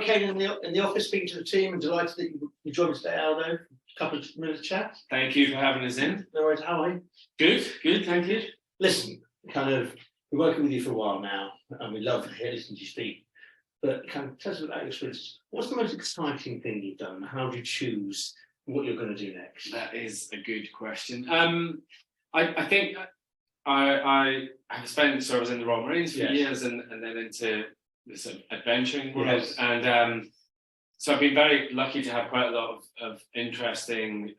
Aldo Kane in the office speaking to the team, and delighted that you joined us today, Aldo. A couple of minutes chat. Thank you for having us in. No worries, how are you? Good, thank you. Listen, we're working with you for a while now, and we love listening to you speak. But tell us about your experience. What's the most exciting thing you've done? How do you choose what you're going to do next? That is a good question. I think I have spent, so I was in the Royal Marines for years, and then into the sort of adventuring world, and so I've been very lucky to have quite a lot of interesting,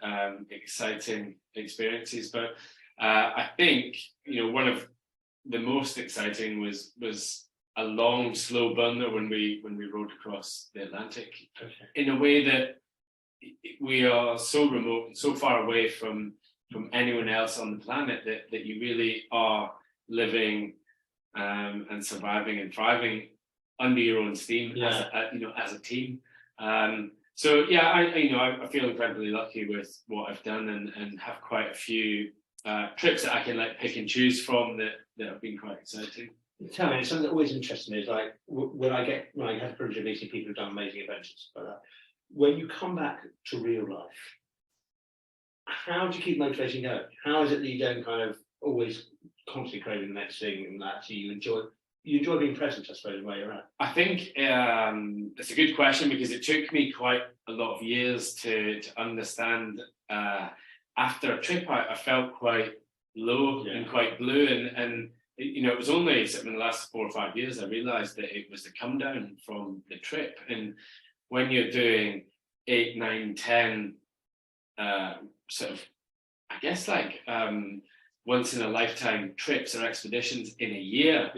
exciting experiences. But I think one of the most exciting was a long, slow burner when we rode across the Atlantic, in a way that we are so remote and so far away from anyone else on the planet that you really are living and surviving and thriving under your own steam as a team. So yeah, I feel incredibly lucky with what I've done and have quite a few trips that I can pick and choose from that have been quite exciting. Tell me, something that always interests me is when I have the privilege of meeting people who've done amazing adventures, but when you come back to real life, how do you keep motivation going? How is it that you don't always constantly craving the next thing, and actually you enjoy being present, I suppose, where you're at? I think it's a good question, because it took me quite a lot of years to understand. After a trip, I felt quite low and quite blue, and it was only sort of in the last 4 or 5 years I realised that it was the come down from the trip. And when you're doing 8, 9, 10 sort of, I guess once in a lifetime trips or expeditions in a year,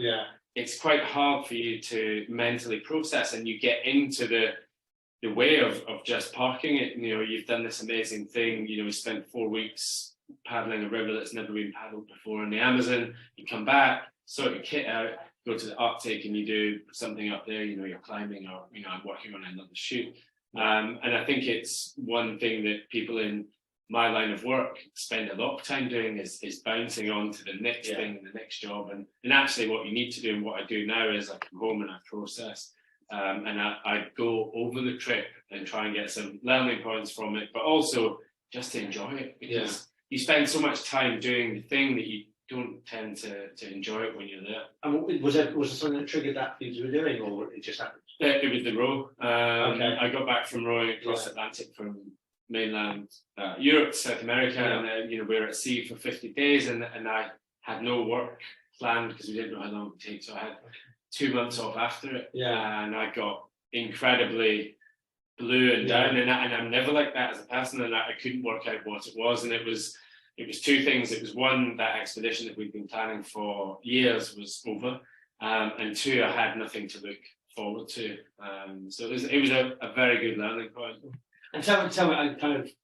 it's quite hard for you to mentally process, and you get into the way of just parking it. You've done this amazing thing, we spent 4 weeks paddling a river that's never been paddled before in the Amazon. You come back, sort your kit out, go to the Arctic, and you do something up there, you're climbing, or I'm working on another shoot. And I think it's one thing that people in my line of work spend a lot of time doing is bouncing on to the next thing and the next job. And actually what you need to do, and what I do now, is I come home and I process, and I go over the trip and try and get some learning points from it, but also just to enjoy it, because you spend so much time doing the thing that you don't tend to enjoy it when you're there. And was there something that triggered that thing you were doing, or it just happened? It was the row. I got back from rowing across Atlantic from mainland Europe to South America, and we were at sea for 50 days, and I had no work planned because we didn't know how long it would take, so I had 2 months off after it, and I got incredibly blue and down, and I'm never like that as a person, and I couldn't work out what it was. And it was 2 things. It was, one, that expedition that we'd been planning for years was over, and 2, I had nothing to look forward to. So it was a very good learning point. And tell me,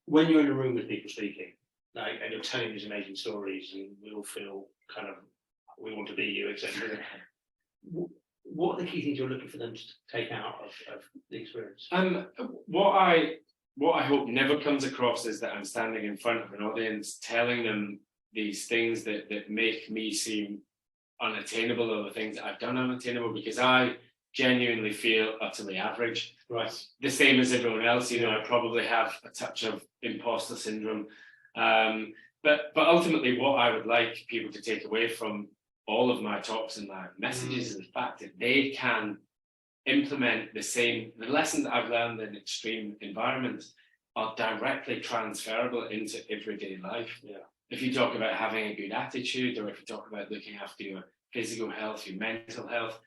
when you're in a room with people speaking, and you're telling these amazing stories, and we all feel we want to be you, etc. What are the key things you're looking for them to take out of the experience? What I hope never comes across is that I'm standing in front of an audience telling them these things that make me seem unattainable, or the things that I've done unattainable, because I genuinely feel utterly average. Right. The same as everyone else. I probably have a touch of imposter syndrome. But ultimately, what I would like people to take away from all of my talks and my messages is the fact that they can implement the lessons that I've learned in extreme environments are directly transferable into everyday life. If you talk about having a good attitude, or if you talk about looking after your physical health, your mental health,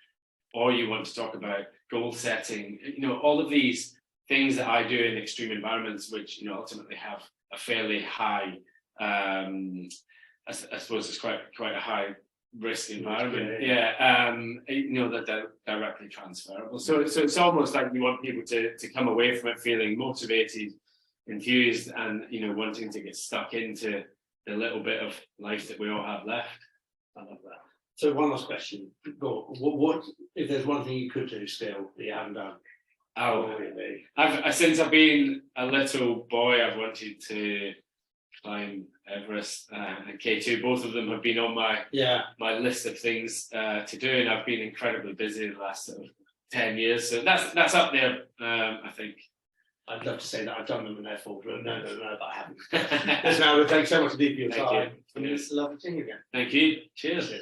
or you want to talk about goal setting, all of these things that I do in extreme environments, which ultimately have a fairly high, I suppose it's quite a high risk environment. That they're directly transferable. So it's almost like we want people to come away from it feeling motivated, enthused, and wanting to get stuck into the little bit of life that we all have left. I love that. So one last question. What if there's one thing you could do still that you haven't done? Since I've been a little boy, I've wanted to climb Everest and K2. Both of them have been on my list of things to do, and I've been incredibly busy the last 10 years. So that's up there, I think. I'd love to say that I've done them and therefore, but no, but I haven't. Listen, Aldo, thanks so much indeed for your Thank time. you. And it's lovely seeing you again. Thank you. Cheers.